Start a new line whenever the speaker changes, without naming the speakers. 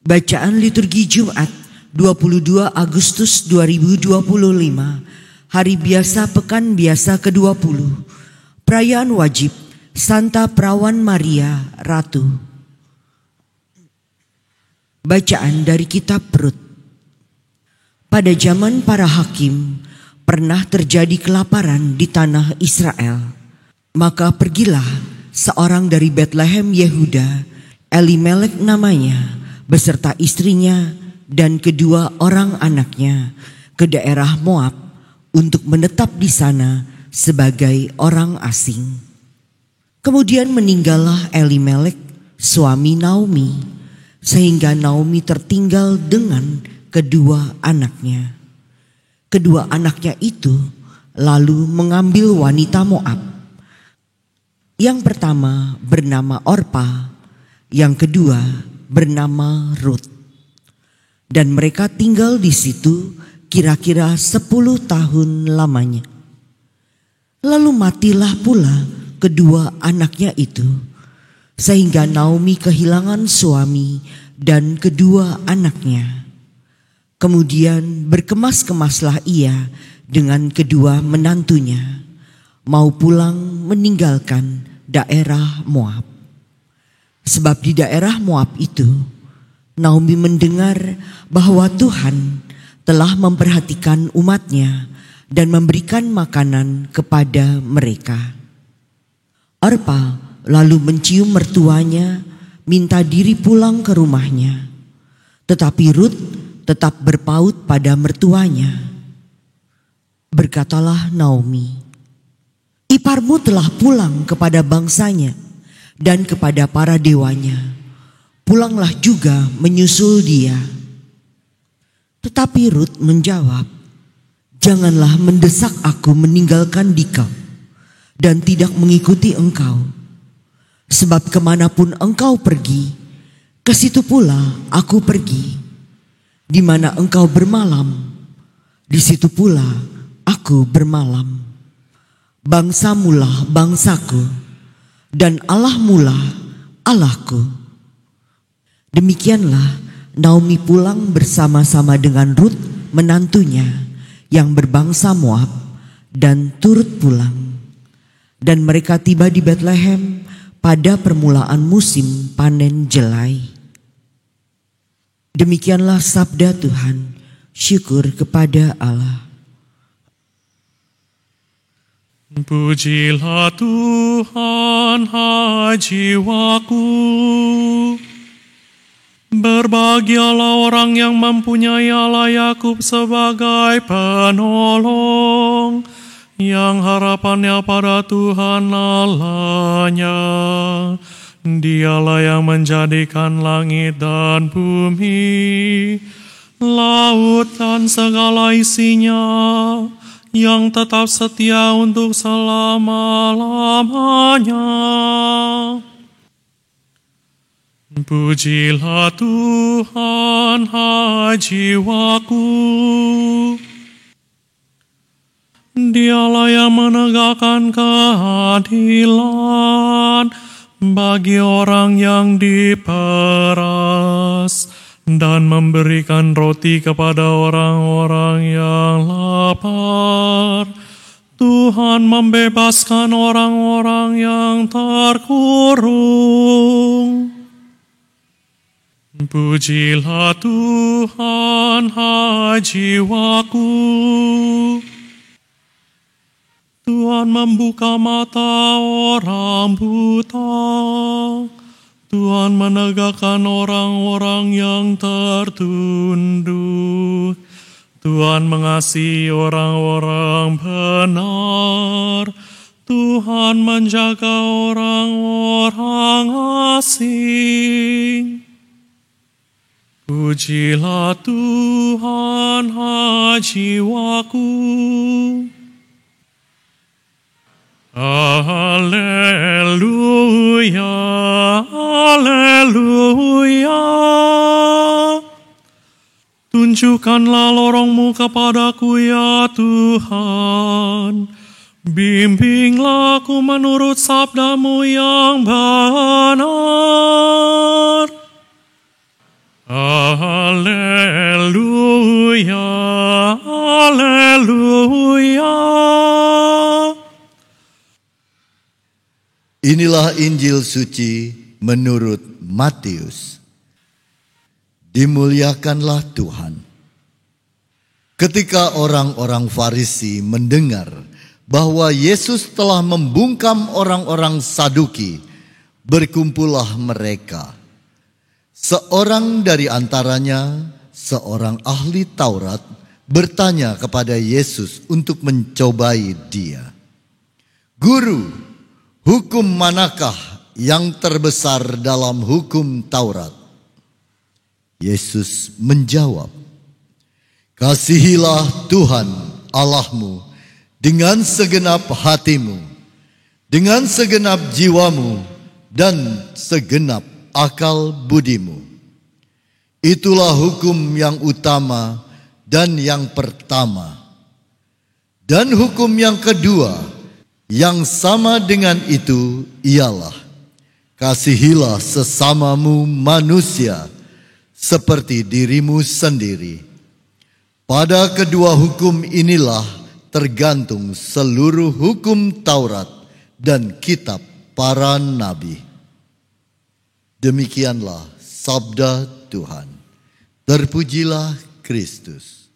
Bacaan liturgi Jumat 22 Agustus 2025, Hari Biasa Pekan Biasa ke-20, Perayaan Wajib Santa Perawan Maria Ratu. Bacaan dari Kitab Rut. Pada zaman para hakim, pernah terjadi kelaparan di tanah Israel. Maka pergilah seorang dari Betlehem Yehuda, Elimelek namanya, beserta istrinya dan kedua orang anaknya ke daerah Moab untuk menetap di sana sebagai orang asing. Kemudian meninggallah Elimelek, suami Naomi, sehingga Naomi tertinggal dengan kedua anaknya. Kedua anaknya itu lalu mengambil wanita Moab. Yang pertama bernama Orpa, yang kedua bernama Rut. Dan mereka tinggal di situ kira-kira 10 tahun lamanya. Lalu matilah pula kedua anaknya itu, sehingga Naomi kehilangan suami dan kedua anaknya. Kemudian berkemas-kemaslah ia dengan kedua menantunya, mau pulang meninggalkan daerah Moab. Sebab di daerah Moab itu, Naomi mendengar bahwa Tuhan telah memperhatikan umatnya dan memberikan makanan kepada mereka. Orpa lalu mencium mertuanya, minta diri pulang ke rumahnya. Tetapi Rut tetap berpaut pada mertuanya. Berkatalah Naomi, "Iparmu telah pulang kepada bangsanya dan kepada para dewanya. Pulanglah juga menyusul dia." Tetapi Rut menjawab, "Janganlah mendesak aku meninggalkan dikau dan tidak mengikuti engkau. Sebab kemanapun engkau pergi, ke situ pula aku pergi. Di mana engkau bermalam, di situ pula aku bermalam. Bangsamulah bangsaku, dan Allahmulah Allahku." Demikianlah Naomi pulang bersama-sama dengan Rut menantunya yang berbangsa Moab dan turut pulang. Dan mereka tiba di Betlehem pada permulaan musim panen jelai. Demikianlah sabda Tuhan. Syukur kepada Allah.
Pujilah Tuhan, hai jiwaku. Berbahagialah orang yang mempunyai Allah Yakub sebagai penolong, yang harapannya pada Tuhan Allahnya. Dialah yang menjadikan langit dan bumi, laut dan segala isinya, yang tetap setia untuk selama-lamanya. Pujilah Tuhan, hai jiwaku. Dialah yang menegakkan keadilan bagi orang yang diperas, dan memberikan roti kepada orang-orang yang lapar. Tuhan membebaskan orang-orang yang terkurung. Pujilah Tuhan, hai jiwaku. Tuhan membuka mata orang buta. Tuhan menegakkan orang-orang yang tertunduk. Tuhan mengasihi orang-orang benar. Tuhan menjaga orang-orang asing. Pujilah Tuhan, hai jiwaku. Haleluya, haleluya. Tunjukkanlah lorong-Mu kepadaku ya Tuhan. Bimbinglah aku menurut sabda-Mu yang benar. Haleluya, haleluya.
Inilah Injil suci menurut Matius. Dimuliakanlah Tuhan. Ketika orang-orang Farisi mendengar bahwa Yesus telah membungkam orang-orang Saduki, berkumpullah mereka. Seorang dari antaranya, seorang ahli Taurat, bertanya kepada Yesus untuk mencobai dia. Guru, hukum manakah yang terbesar dalam hukum Taurat? Yesus menjawab, kasihilah Tuhan Allahmu dengan segenap hatimu, dengan segenap jiwamu, dan segenap akal budimu. Itulah hukum yang utama dan yang pertama. Dan hukum yang kedua, yang sama dengan itu ialah, kasihilah sesamamu manusia seperti dirimu sendiri. Pada kedua hukum inilah tergantung seluruh hukum Taurat dan kitab para nabi. Demikianlah sabda Tuhan. Terpujilah Kristus.